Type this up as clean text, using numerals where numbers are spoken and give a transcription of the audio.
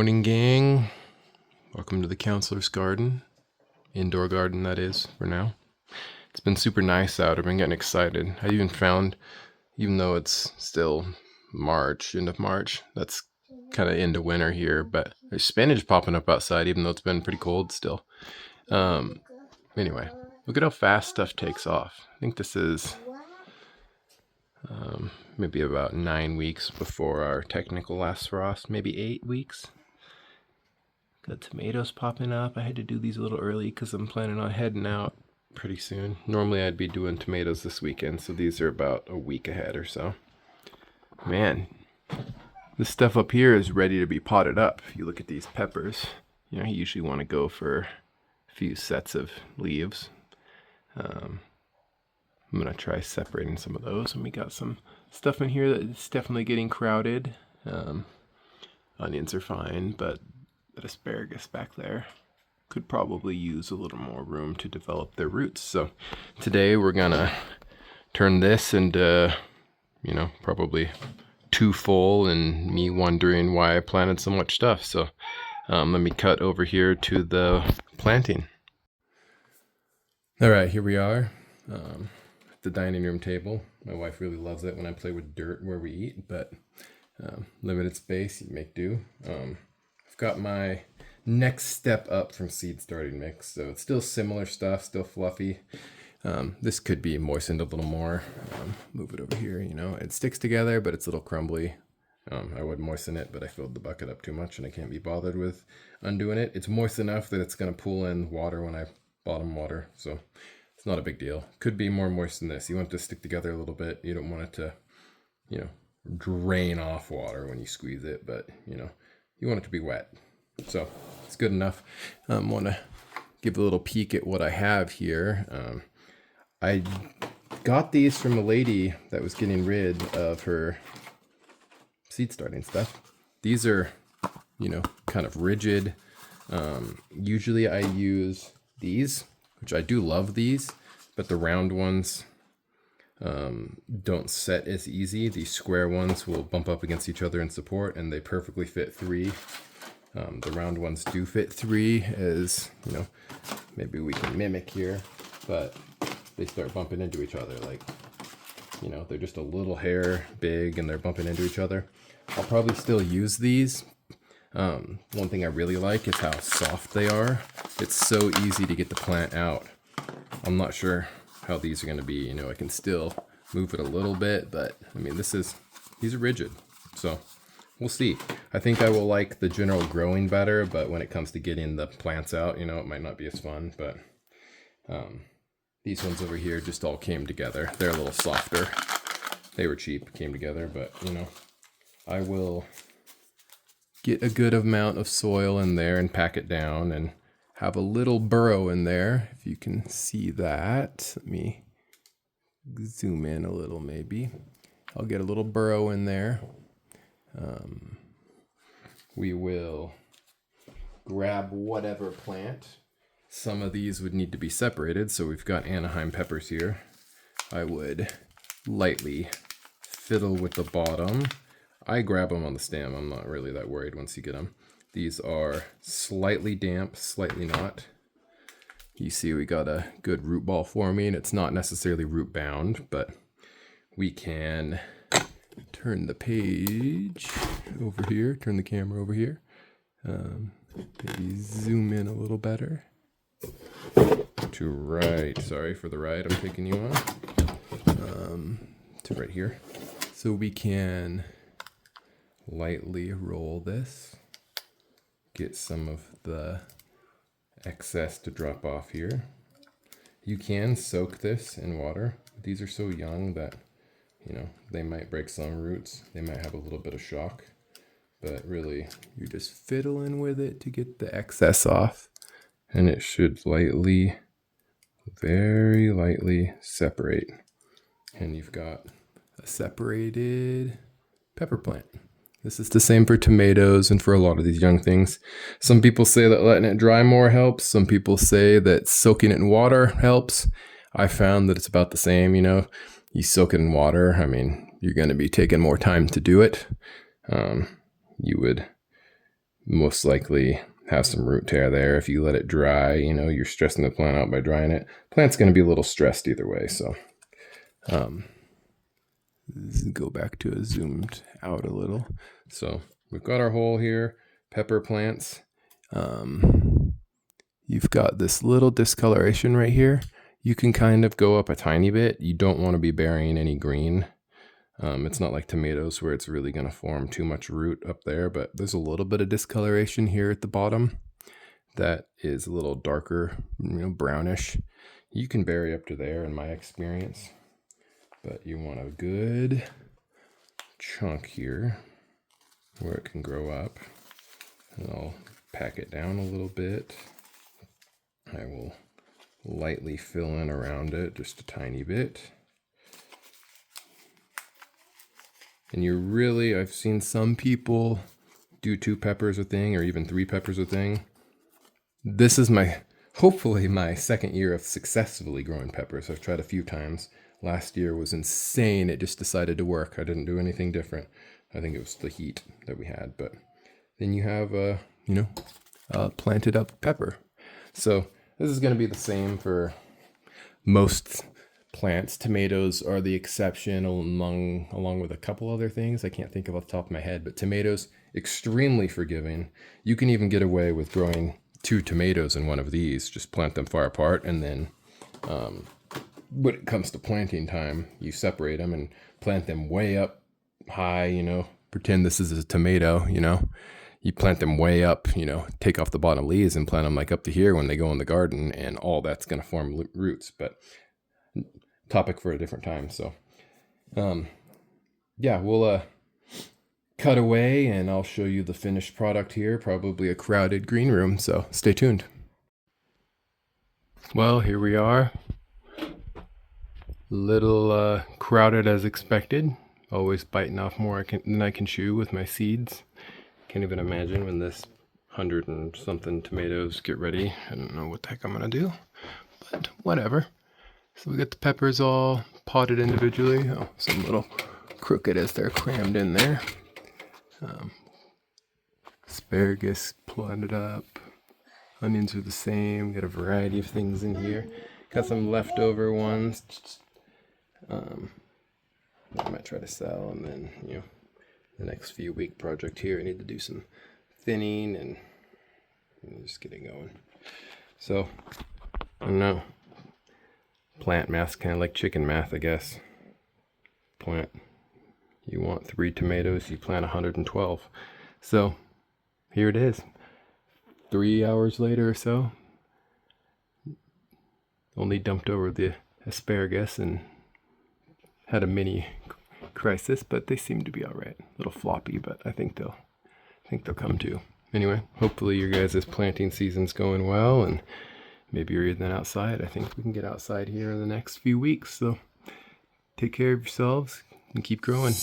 morning, gang. Welcome to the counselor's garden. Indoor garden, that is, for now. It's been super nice out. I've been getting excited. I even found, even though it's still March, end of March, that's kind of into winter here, but there's spinach popping up outside, even though it's been pretty cold still. Anyway, look at how fast stuff takes off. I think this is maybe about 9 weeks before our technical last frost, maybe 8 weeks. Got tomatoes popping up. I had to do these a little early because I'm planning on heading out pretty soon. Normally I'd be doing tomatoes this weekend, so these are about a week ahead or so. Man, this stuff up here is ready to be potted up. If you look at these peppers, you usually want to go for a few sets of leaves. I'm going to try separating some of those, and we got some stuff in here that's definitely getting crowded. Onions are fine, but that asparagus back there could probably use a little more room to develop their roots. So today we're going to turn this into, probably too full and me wondering why I planted so much stuff. So let me cut over here to the planting. All right, here we are. The dining room table. My wife really loves it when I play with dirt where we eat, but limited space, you make do. I've got my next step up from seed starting mix, so it's still similar stuff, still fluffy. This could be moistened a little more. Move it over here, it sticks together, but it's a little crumbly. I would moisten it, but I filled the bucket up too much and I can't be bothered with undoing it. It's moist enough that it's going to pull in water when I bottom water, so it's not a big deal. Could be more moist than this. You want it to stick together a little bit. You don't want it to, drain off water when you squeeze it, but, you want it to be wet. So it's good enough. Want to give a little peek at what I have here. I got these from a lady that was getting rid of her seed starting stuff. These are, kind of rigid. Usually I use these, which I do love these, but the round ones don't set as easy. These square ones will bump up against each other in support, and they perfectly fit 3. The round ones do fit 3, as maybe we can mimic here, but they start bumping into each other. They're just a little hair big and they're bumping into each other. I'll probably still use these. One thing I really like is how soft they are. It's so easy to get the plant out. I'm not sure how these are going to be. I can still move it a little bit, but these are rigid. So we'll see. I think I will like the general growing better, but when it comes to getting the plants out, it might not be as fun. But these ones over here just all came together. They're a little softer. They were cheap, came together, but I will get a good amount of soil in there and pack it down and have a little burrow in there. If you can see that, let me zoom in a little maybe. I'll get a little burrow in there. We will grab whatever plant. Some of these would need to be separated, so we've got Anaheim peppers here. I would lightly fiddle with the bottom. I grab them on the stem. I'm not really that worried once you get them. These are slightly damp, slightly not. You see we got a good root ball forming. It's not necessarily root bound, but we can turn the page over here, turn the camera over here. Maybe zoom in a little better. To right, sorry for the ride I'm taking you on. To right here. So we can lightly roll this, get some of the excess to drop off here. You can soak this in water. These are so young that, they might break some roots. They might have a little bit of shock, but really you're just fiddling with it to get the excess off, and it should very lightly separate. And you've got a separated pepper plant. This is the same for tomatoes and for a lot of these young things. Some people say that letting it dry more helps. Some people say that soaking it in water helps. I found that it's about the same, You soak it in water, you're going to be taking more time to do it. You would most likely have some root tear there. If you let it dry, you know, you're stressing the plant out by drying it. Plant's going to be a little stressed either way. So go back to a zoomed out a little. So we've got our hole here, pepper plants. You've got this little discoloration right here. You can kind of go up a tiny bit. You don't want to be burying any green. It's not like tomatoes where it's really going to form too much root up there, but there's a little bit of discoloration here at the bottom that is a little darker, you know, brownish. You can bury up to there in my experience, but you want a good chunk here where it can grow up. And I'll pack it down a little bit. I will lightly fill in around it just a tiny bit. And you really, I've seen some people do 2 peppers a thing or even 3 peppers a thing. This is hopefully my second year of successfully growing peppers. I've tried a few times. Last year was insane. It just decided to work. I didn't do anything different. I think it was the heat that we had. But then you have, planted up pepper. So this is going to be the same for most plants. Tomatoes are the exception along with a couple other things I can't think of off the top of my head, but tomatoes, extremely forgiving. You can even get away with growing 2 tomatoes in one of these. Just plant them far apart, and then when it comes to planting time, you separate them and plant them way up high, you know, pretend this is a tomato, you know. You plant them way up, you know, take off the bottom leaves and plant them like up to here when they go in the garden, and all that's going to form roots. But topic for a different time. So, yeah, we'll cut away and I'll show you the finished product here, probably a crowded green room. So stay tuned. Well, here we are. Little crowded as expected. Always biting off more than I can chew with my seeds. Can't even imagine when this 100 and something tomatoes get ready. I don't know what the heck I'm gonna do, but whatever. So we got the peppers all potted individually. Oh, some little crooked as they're crammed in there. Asparagus planted up. Onions are the same. Got a variety of things in here. Got some leftover ones. I might try to sell, and then, you know, the next few week project here, I need to do some thinning and just get it going. So, I don't know. Plant math, kind of like chicken math, I guess. Plant, you want 3 tomatoes, you plant 112. So, here it is. 3 hours later or so. Only dumped over the asparagus and had a mini crisis, but they seem to be all right. A little floppy, but I think they'll come to. Anyway, hopefully your guys' planting season's going well, and maybe you're even outside. I think we can get outside here in the next few weeks. So take care of yourselves and keep growing.